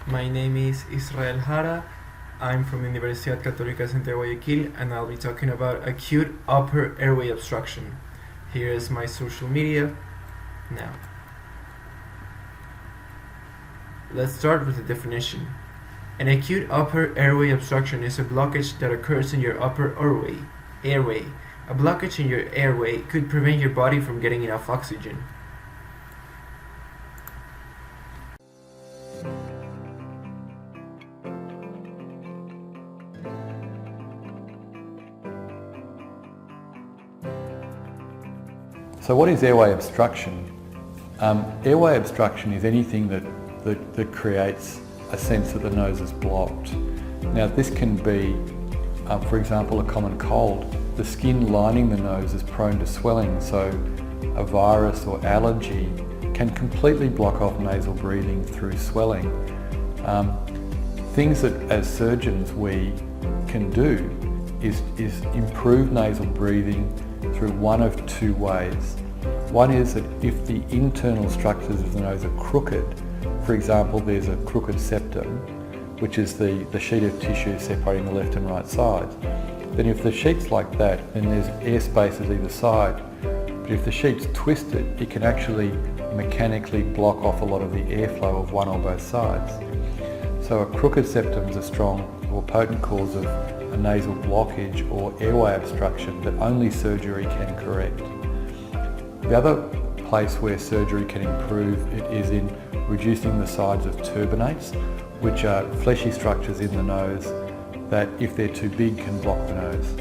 My name is Israel Jara. I'm from Universidad Católica Central Guayaquil and I'll be talking about acute upper airway obstruction. Here is my social media now. Let's start with the definition. An acute upper airway obstruction is a blockage that occurs in your upper airway. A blockage in your airway could prevent your body from getting enough oxygen. So what is airway obstruction? Airway obstruction is anything that creates a sense that the nose is blocked. Now this can be, for example, a common cold. The skin lining the nose is prone to swelling, so a virus or allergy can completely block off nasal breathing through swelling. Things that as surgeons we can do is improve nasal breathing through one of two ways. One is that if the internal structures of the nose are crooked, for example there's a crooked septum, which is the sheet of tissue separating the left and right sides, then if the sheet's like that, then there's air spaces either side. But if the sheet's twisted, it can actually mechanically block off a lot of the airflow of one or both sides. So a crooked septum is a strong or potent cause of a nasal blockage or airway obstruction that only surgery can correct. The other place where surgery can improve it is in reducing the size of turbinates, which are fleshy structures in the nose that if they're too big can block the nose.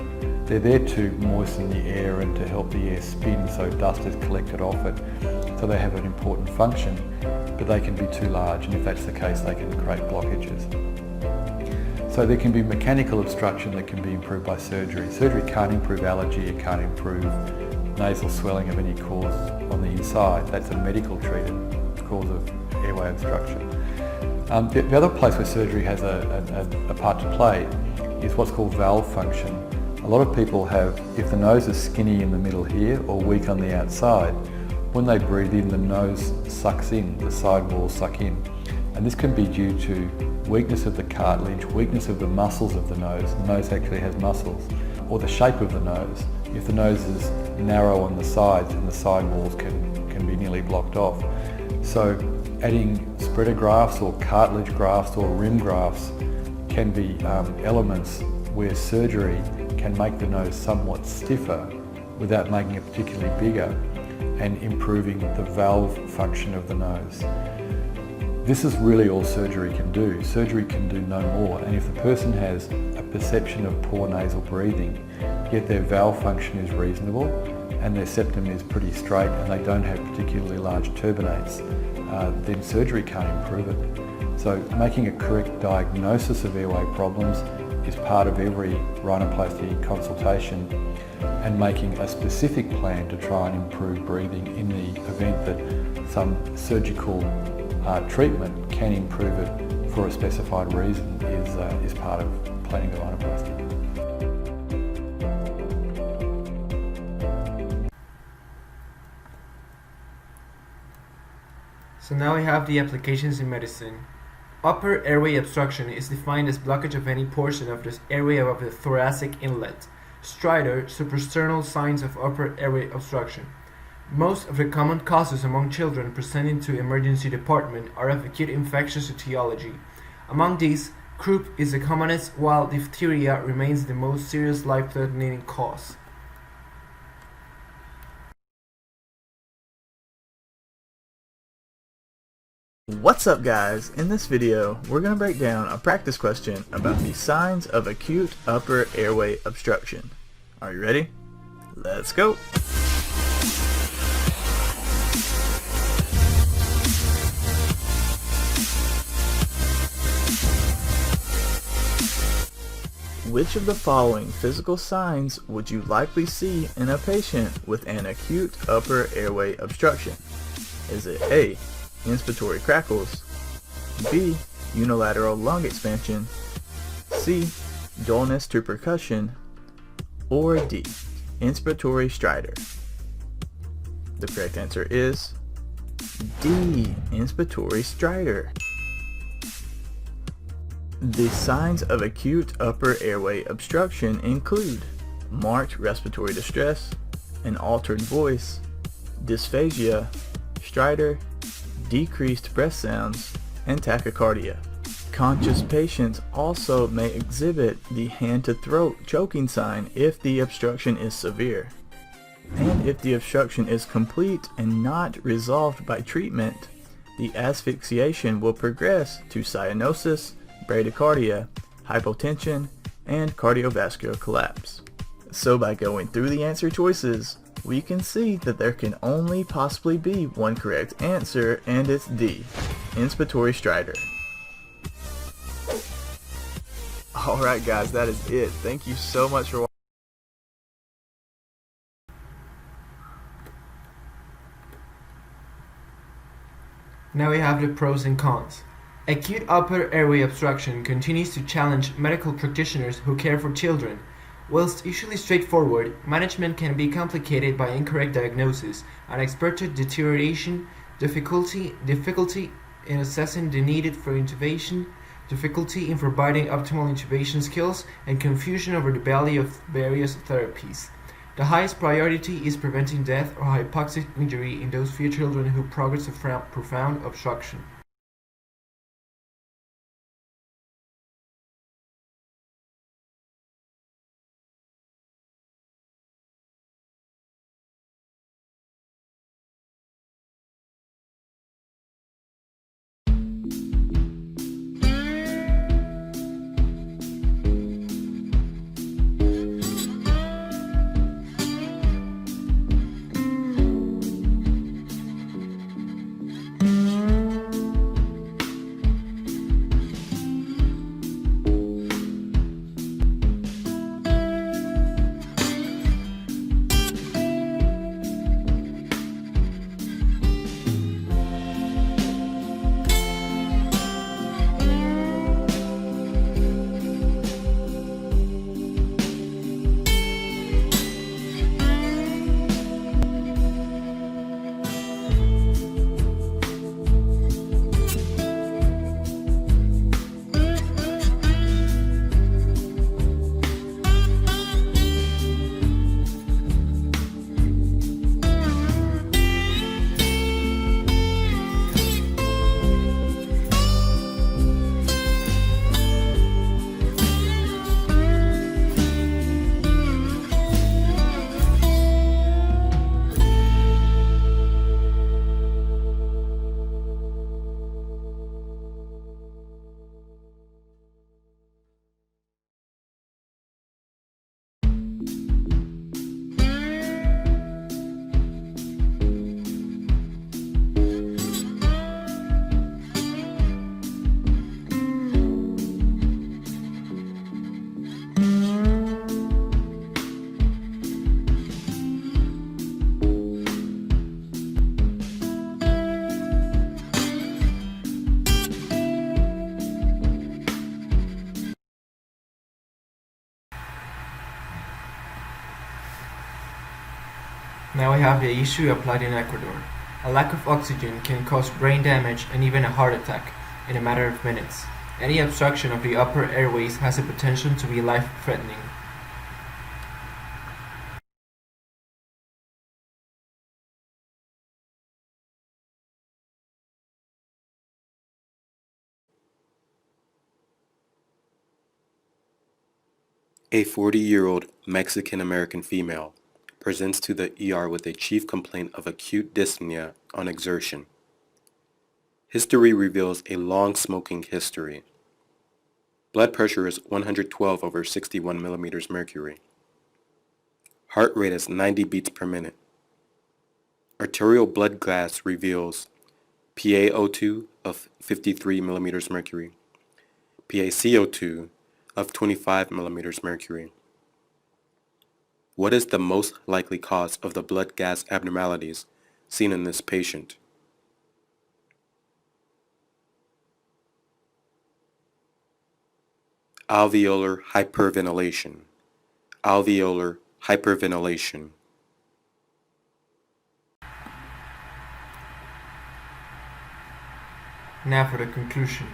They're there to moisten the air and to help the air spin so dust is collected off it. So they have an important function, but they can be too large, and if that's the case they can create blockages. So there can be mechanical obstruction that can be improved by surgery. Surgery can't improve allergy, it can't improve nasal swelling of any cause on the inside. That's a medical treated cause of airway obstruction. The other place where surgery has a part to play is what's called valve function. A lot of people have, if the nose is skinny in the middle here or weak on the outside, when they breathe in the nose sucks in, the side walls suck in. And this can be due to weakness of the cartilage, weakness of the muscles of the nose. The nose actually has muscles. Or the shape of the nose. If the nose is narrow on the sides, then the side walls can be nearly blocked off. So adding spreader grafts or cartilage grafts or rim grafts can be elements where surgery can make the nose somewhat stiffer without making it particularly bigger and improving the valve function of the nose. This is really all surgery can do. Surgery can do no more, and if the person has a perception of poor nasal breathing, yet their valve function is reasonable and their septum is pretty straight and they don't have particularly large turbinates, then surgery can't improve it. So making a correct diagnosis of airway problems is part of every rhinoplasty consultation, and making a specific plan to try and improve breathing in the event that some surgical treatment can improve it for a specified reason is part of planning the rhinoplasty. So now we have the applications in medicine. Upper airway obstruction is defined as blockage of any portion of the airway above the thoracic inlet. Stridor, suprasternal signs of upper airway obstruction. Most of the common causes among children presenting to emergency department are of acute infectious etiology. Among these, croup is the commonest, while diphtheria remains the most serious life-threatening cause. What's up guys? In this video, we're going to break down a practice question about the signs of acute upper airway obstruction. Are you ready? Let's go! Which of the following physical signs would you likely see in a patient with an acute upper airway obstruction? Is it A, inspiratory crackles, B, unilateral lung expansion, C, dullness to percussion, or D, inspiratory stridor? The correct answer is D, inspiratory stridor. The signs of acute upper airway obstruction include marked respiratory distress, an altered voice, dysphagia, stridor, decreased breath sounds, and tachycardia. Conscious patients also may exhibit the hand-to-throat choking sign if the obstruction is severe. And if the obstruction is complete and not resolved by treatment, the asphyxiation will progress to cyanosis, bradycardia, hypotension, and cardiovascular collapse. So by going through the answer choices, we can see that there can only possibly be one correct answer, and it's D, inspiratory stridor. Alright guys, that is it. Thank you so much for watching. Now we have the pros and cons. Acute upper airway obstruction continues to challenge medical practitioners who care for children. Whilst usually straightforward, management can be complicated by incorrect diagnosis, unexpected deterioration, difficulty in assessing the need for intubation, difficulty in providing optimal intubation skills, and confusion over the value of various therapies. The highest priority is preventing death or hypoxic injury in those few children who progress to profound obstruction. Now we have the issue applied in Ecuador. A lack of oxygen can cause brain damage and even a heart attack in a matter of minutes. Any obstruction of the upper airways has the potential to be life-threatening. A 40-year-old Mexican-American female presents to the ER with a chief complaint of acute dyspnea on exertion. History reveals a long smoking history. Blood pressure is 112 over 61 millimeters mercury. Heart rate is 90 beats per minute. Arterial blood gas reveals PaO2 of 53 millimeters mercury, PaCO2 of 25 millimeters mercury. What is the most likely cause of the blood gas abnormalities seen in this patient? Alveolar hyperventilation. Alveolar hyperventilation. Now for the conclusion.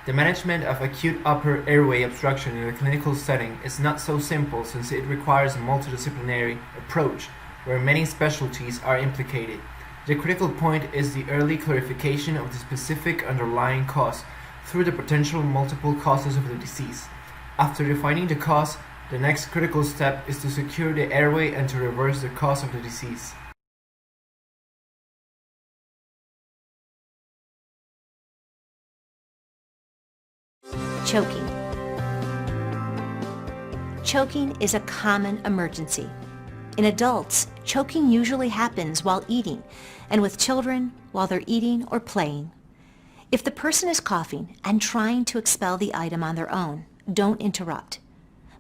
The management of acute upper airway obstruction in a clinical setting is not so simple since it requires a multidisciplinary approach where many specialties are implicated. The critical point is the early clarification of the specific underlying cause through the potential multiple causes of the disease. After defining the cause, the next critical step is to secure the airway and to reverse the cause of the disease. Choking. Choking is a common emergency. In adults, choking usually happens while eating, and with children, while they're eating or playing. If the person is coughing and trying to expel the item on their own, don't interrupt.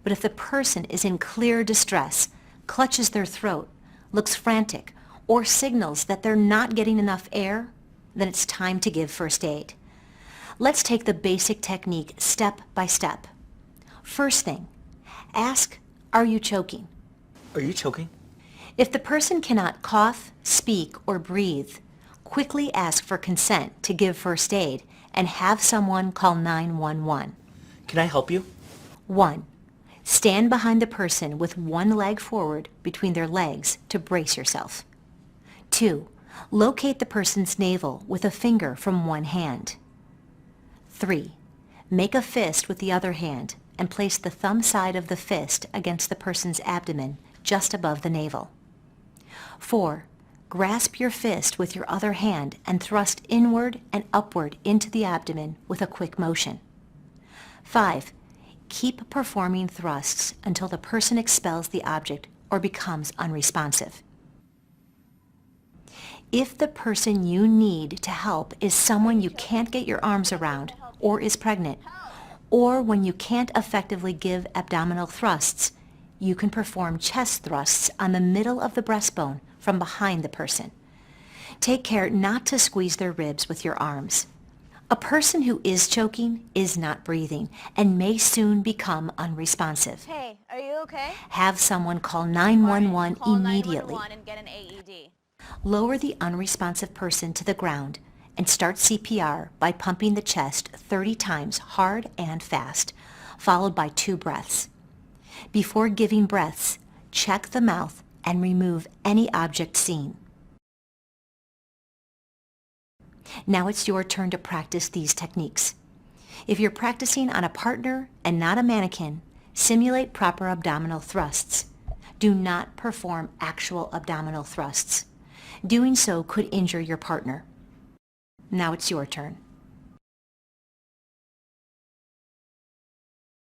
But if the person is in clear distress, clutches their throat, looks frantic, or signals that they're not getting enough air, then it's time to give first aid. Let's take the basic technique step by step. First thing, ask, are you choking? Are you choking? If the person cannot cough, speak, or breathe, quickly ask for consent to give first aid and have someone call 911. Can I help you? 1. Stand behind the person with one leg forward between their legs to brace yourself. 2. Locate the person's navel with a finger from one hand. 3. Make a fist with the other hand and place the thumb side of the fist against the person's abdomen just above the navel. 4. Grasp your fist with your other hand and thrust inward and upward into the abdomen with a quick motion. 5. Keep performing thrusts until the person expels the object or becomes unresponsive. If the person you need to help is someone you can't get your arms around or is pregnant, or when you can't effectively give abdominal thrusts, you can perform chest thrusts on the middle of the breastbone from behind the person. Take care not to squeeze their ribs with your arms. A person who is choking is not breathing and may soon become unresponsive. Hey, are you okay? Have someone call 911 Call immediately. 911 and get an AED. Lower the unresponsive person to the ground and start CPR by pumping the chest 30 times hard and fast, followed by 2 breaths. Before giving breaths, check the mouth and remove any object seen. Now it's your turn to practice these techniques. If you're practicing on a partner and not a mannequin, simulate proper abdominal thrusts. Do not perform actual abdominal thrusts. Doing so could injure your partner. Now it's your turn.